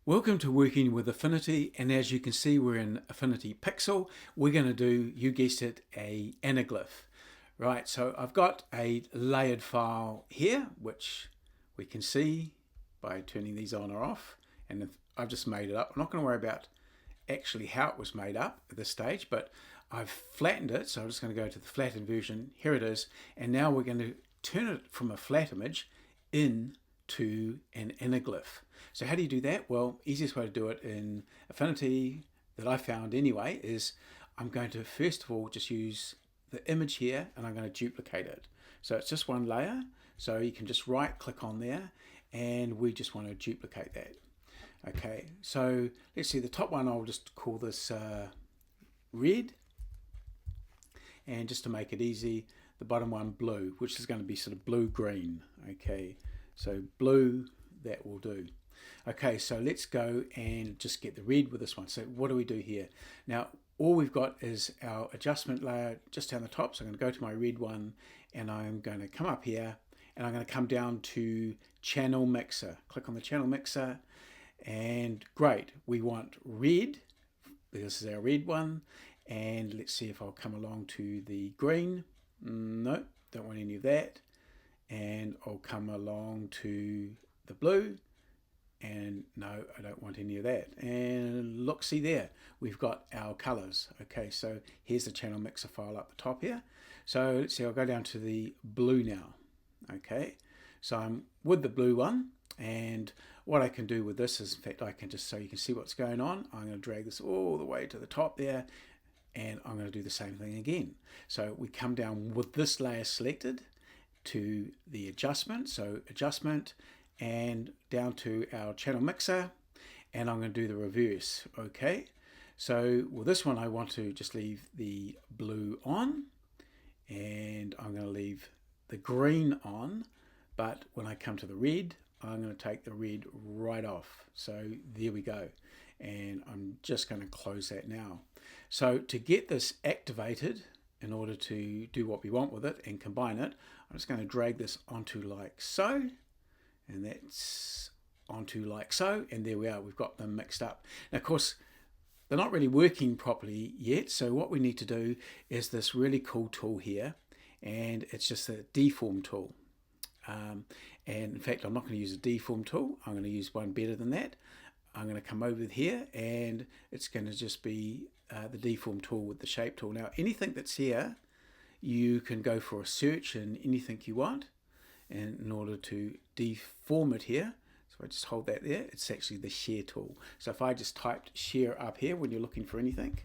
Welcome to Working with Affinity, and as you can see we're in Affinity Pixel. We're going to do, you guessed it, a anaglyph. Right, so I've got a layered file here which we can see by turning these on or off, and I've just made it up. I'm not going to worry about actually how it was made up at this stage, but I've flattened it, so I'm just going to go to the flattened version. Here it is, and now we're going to turn it from a flat image into an anaglyph. So how do you do that? Well, easiest way to do it in Affinity that I found anyway is I'm going to first of all just use the image here and I'm going to duplicate it. So it's just one layer, so you can just right click on there and we just want to duplicate that. Okay, so let's see, the top one I'll just call this red, and just to make it easy, the bottom one blue, which is going to be sort of blue-green. Okay, so blue, that will do. Okay, so let's go and just get the red with this one. So what do we do here? Now, all we've got is our adjustment layer just down the top. So I'm going to go to my red one and I'm going to come up here and I'm going to come down to Channel Mixer. Click on the Channel Mixer and great, we want red. This is our red one. And let's see if I'll come along to the green. No, don't want any of that. And I'll come along to the blue. And no, I don't want any of that. And look, see there, we've got our colors. Okay, so here's the channel mixer file up the top here. So let's see, I'll go down to the blue now. Okay, so I'm with the blue one, and what I can do with this is, in fact, I can just, so you can see what's going on, I'm going to drag this all the way to the top there, and I'm going to do the same thing again. So we come down with this layer selected to the adjustment, so adjustment, and down to our channel mixer, and I'm going to do the reverse. Okay, so with this one I want to just leave the blue on, and I'm going to leave the green on, but when I come to the red, I'm going to take the red right off. So there we go, and I'm just going to close that now. So to get this activated, in order to do what we want with it and combine it, I'm just going to drag this onto like so, and that's onto like so, and there we are, we've got them mixed up. Now of course they're not really working properly yet, so what we need to do is this really cool tool here, and it's just a deform tool. And in fact I'm not going to use a deform tool, I'm going to use one better than that. I'm going to come over here and it's going to just be the deform tool with the shape tool. Now anything that's here, you can go for a search and anything you want, and in order to deform it here, so I just hold that there, it's actually the share tool. So if I just typed share up here when you're looking for anything,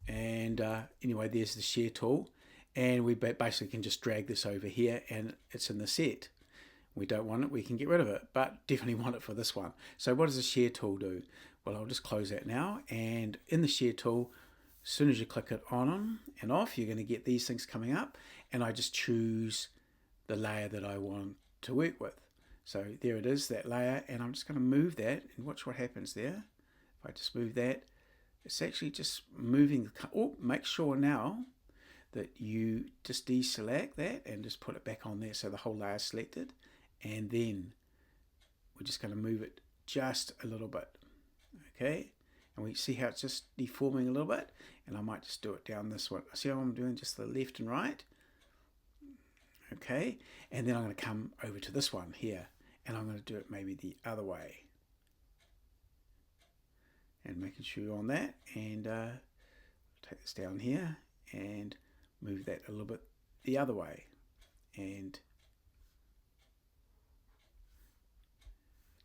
and anyway, there's the share tool, and we basically can just drag this over here and it's in the set. We don't want it, we can get rid of it, but definitely want it for this one. So what does the share tool do? Well, I'll just close that now, and in the share tool, as soon as you click it on and off, you're going to get these things coming up, and I just choose the layer that I want to work with. So there it is, that layer, and I'm just going to move that and watch what happens there. If I just move that, it's actually just moving. Oh, make sure now that you just deselect that and just put it back on there so the whole layer is selected, and then we're just going to move it just a little bit. Okay, and we see how it's just deforming a little bit, and I might just do it down this one. See how I'm doing just the left and right? Okay, and then I'm going to come over to this one here, and I'm going to do it maybe the other way, and making sure you're on that, and take this down here and move that a little bit the other way, and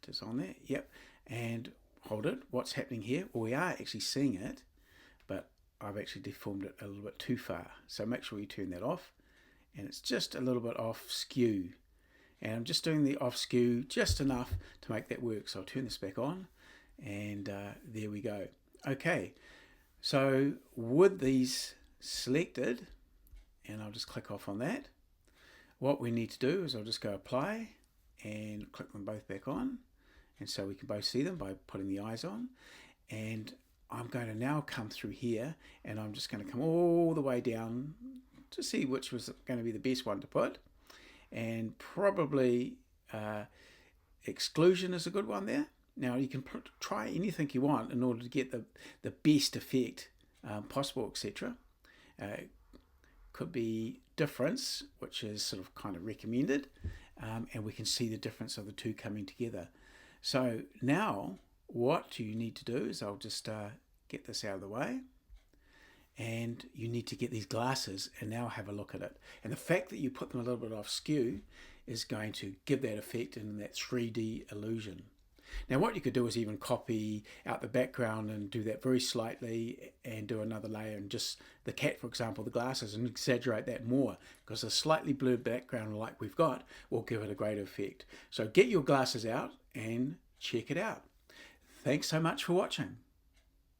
just on there. Yep, and hold it. What's happening here? Well, we are actually seeing it, but I've actually deformed it a little bit too far, so make sure you turn that off. And it's just a little bit off skew, and I'm just doing the off skew just enough to make that work. So I'll turn this back on, and there we go. Okay, so with these selected, and I'll just click off on that, what we need to do is I'll just go apply and click them both back on, and so we can both see them by putting the eyes on. And I'm going to now come through here, and I'm just going to come all the way down to see which was going to be the best one to put, and probably exclusion is a good one there. Now you can try anything you want in order to get the best effect possible, etc. Could be difference, which is sort of kind of recommended, and we can see the difference of the two coming together. So now what you need to do is, I'll just get this out of the way, and you need to get these glasses and now have a look at it. And the fact that you put them a little bit off skew is going to give that effect and that 3D illusion. Now what you could do is even copy out the background and do that very slightly and do another layer, and just the cat, for example, the glasses, and exaggerate that more, because a slightly blurred background like we've got will give it a great effect. So get your glasses out and check it out. Thanks so much for watching.